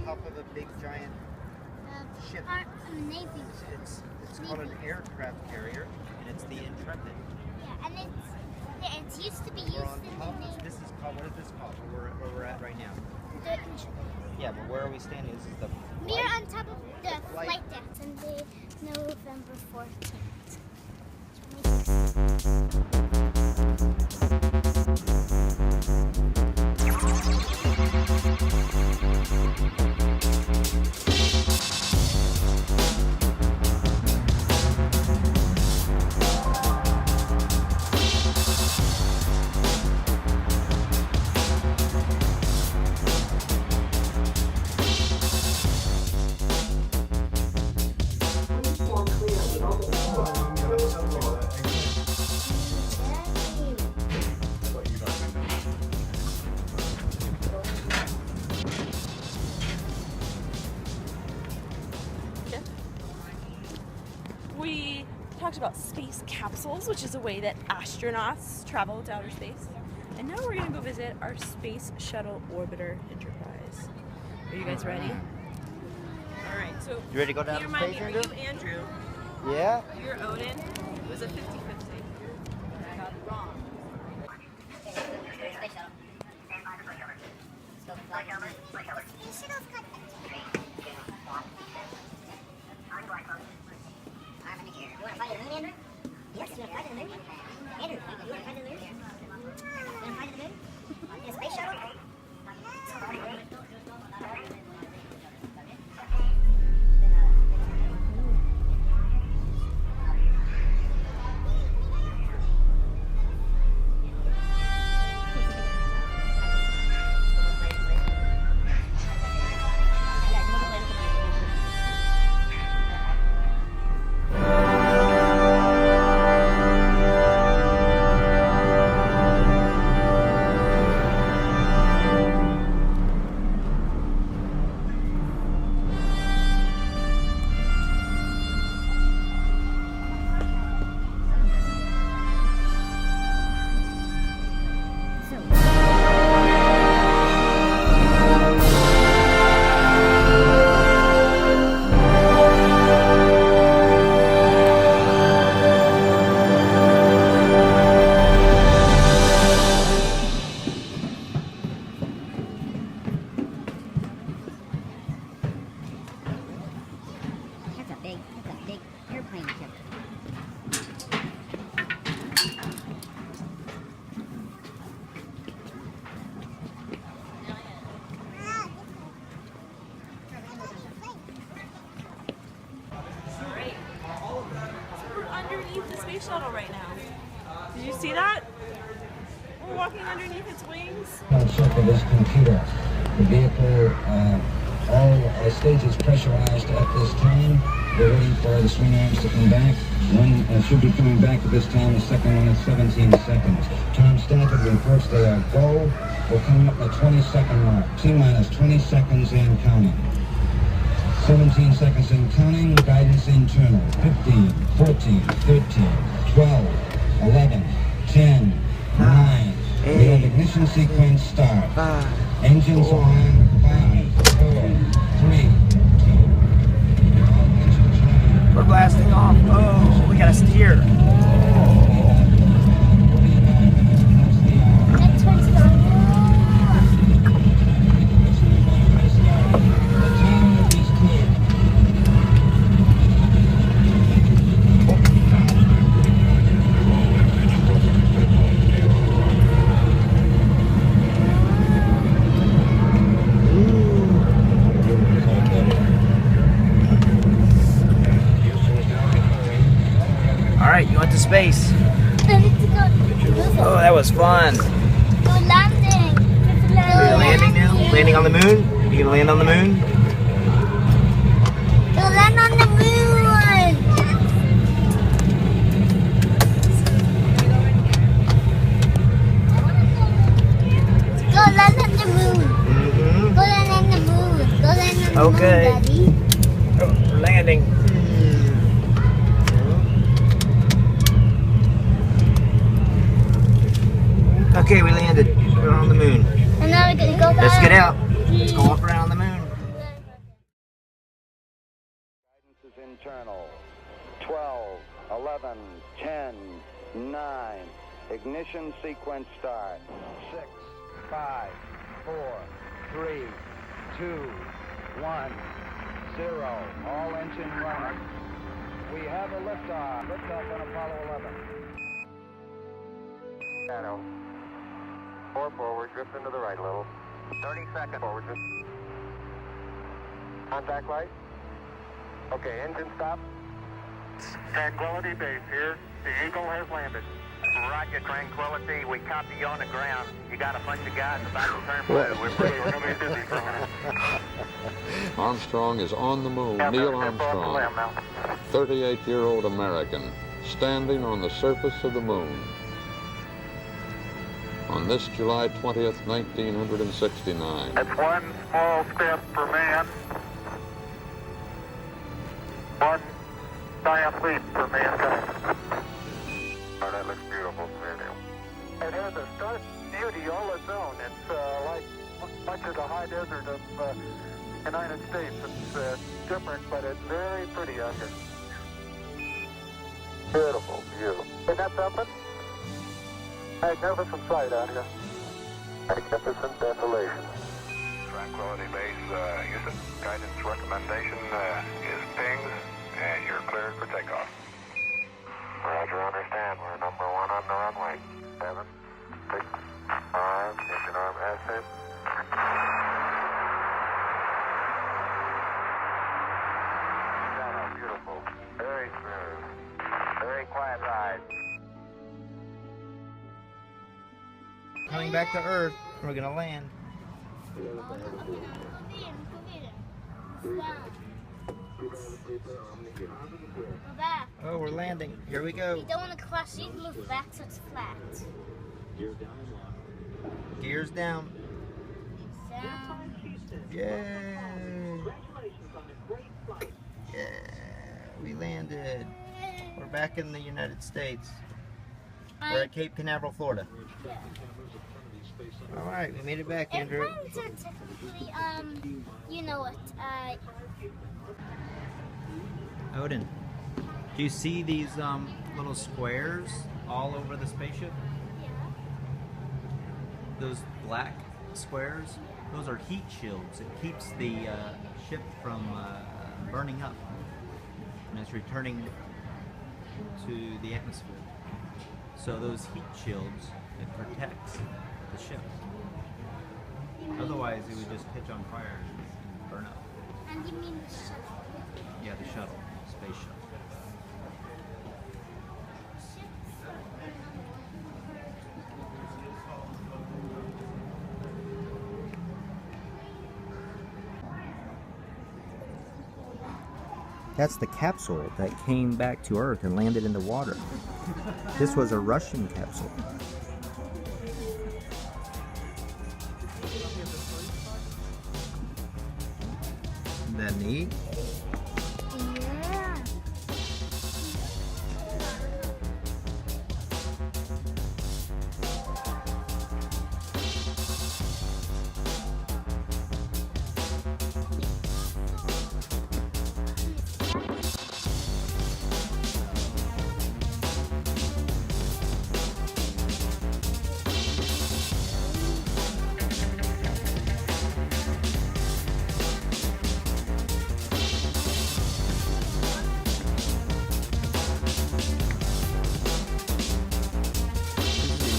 top of a big giant ship. Navy. It's called an aircraft carrier, and it's the Intrepid. Yeah, and it's used to be used in the Navy. This is called, what is this called? Where we're at right now? The Intrepid. Yeah, but where are we standing? This is the We're on top of the flight deck on the November 14th. We talked about space capsules, which is a way that astronauts travel to outer space. And now we're going to go visit our Space Shuttle Orbiter Enterprise. Are you guys ready? All right, so you ready to go down you the remind stage, me, are you Andrew? Yeah. You're Odin. It was a 50-50. I got it wrong. Yes, you want to fly to the moon? Andrew, you want to fly to the moon? You want to fly to the moon? In a space shuttle? That's a big airplane ship. Alright, so we're underneath the space shuttle right now. Did you see that? We're walking underneath its wings. Check of this computer. The vehicle, all stages pressurized at this time. We're waiting for the swing arms to come back. One should be coming back at this time. The second one is 17 seconds. Tom Stafford reports they are go. We're coming up at the 20-second mark. T-minus 20 seconds and counting. 17 seconds and counting. Guidance internal. 15, 14, 13, 12, 11, 10, 9. We have ignition sequence start. 5, engines 4, on. 5, 4, 3, 2. We're blasting off. Oh, we gotta steer. Next one's going. Alright, you went to space. Oh, that was fun. We're landing. Are you landing now? Landing on the moon? Are you gonna land on the moon? We'll land on the moon. Go land on the moon. Mm-hmm. Go land on the moon. Go land on the Okay. moon, Daddy. Oh, we're landing. Okay, we landed. We're on the moon. And now we're gonna go back. Let's get out. Let's go up around the moon. Journal. 12, 11, 10, 9. Ignition sequence start. 6, 5, 4, 3, 2, 1, 0. All engine running. We have a liftoff. Liftoff on Apollo 11. Shadow. 4 forward, drift into the right a little. 30 seconds forward, drift. Contact light. Okay, engine stop. Tranquility Base here. The Eagle has landed. Roger, Tranquility. We copy you on the ground. You got a bunch of guys about to turn blue. We're going to be busy for a minute. Armstrong is on the moon. Neil Armstrong, 38-year-old American, standing on the surface of the moon. On this July 20th, 1969. That's one small step for man. One giant leap for mankind. Oh, that looks beautiful, Neil. It has a stark beauty all its own. It's like much of the high desert of the United States. It's different, but it's very pretty out here. Beautiful view. Isn't that something? Magnificent sight out here. Magnificent desolation. Tranquility Base, Houston. Guidance recommendation is pings, and you're cleared for takeoff. Roger, understand. We're number 1 on the runway. 7, 6, 5, engine arm ascent. Beautiful. Very smooth. Very quiet ride. Coming back to Earth. We're gonna land. Go back. Oh, we're landing. Here we go. You don't want to crash, you can move back so it's flat. Gears down. Down. Yay! Yeah, we landed. We're back in the United States. We're at Cape Canaveral, Florida. All right, we made it back, Andrew. Airplanes are typically, you know what, Odin, do you see these little squares all over the spaceship? yeah. Those black squares, those are heat shields. It keeps the ship from burning up and it's returning to the atmosphere. So those heat shields, it protects the ship. Otherwise, it would just catch on fire and burn up. And you mean the shuttle? Yeah, the shuttle, space shuttle. That's the capsule that came back to Earth and landed in the water. This was a Russian capsule. Isn't that neat? Yeah.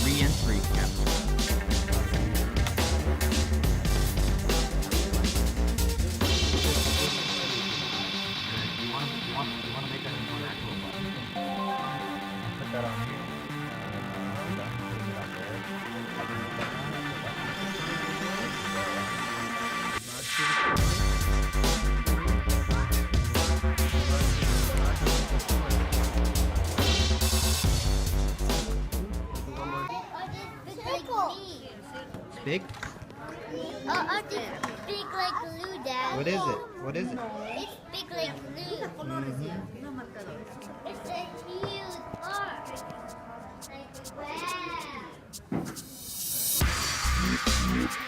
Re-entry capsule. You want to make that into an actual button? Put that on here. It's big? Are they big like glue, Dad? What is it? What is it? It's big like glue. It's a huge part. Like, wow.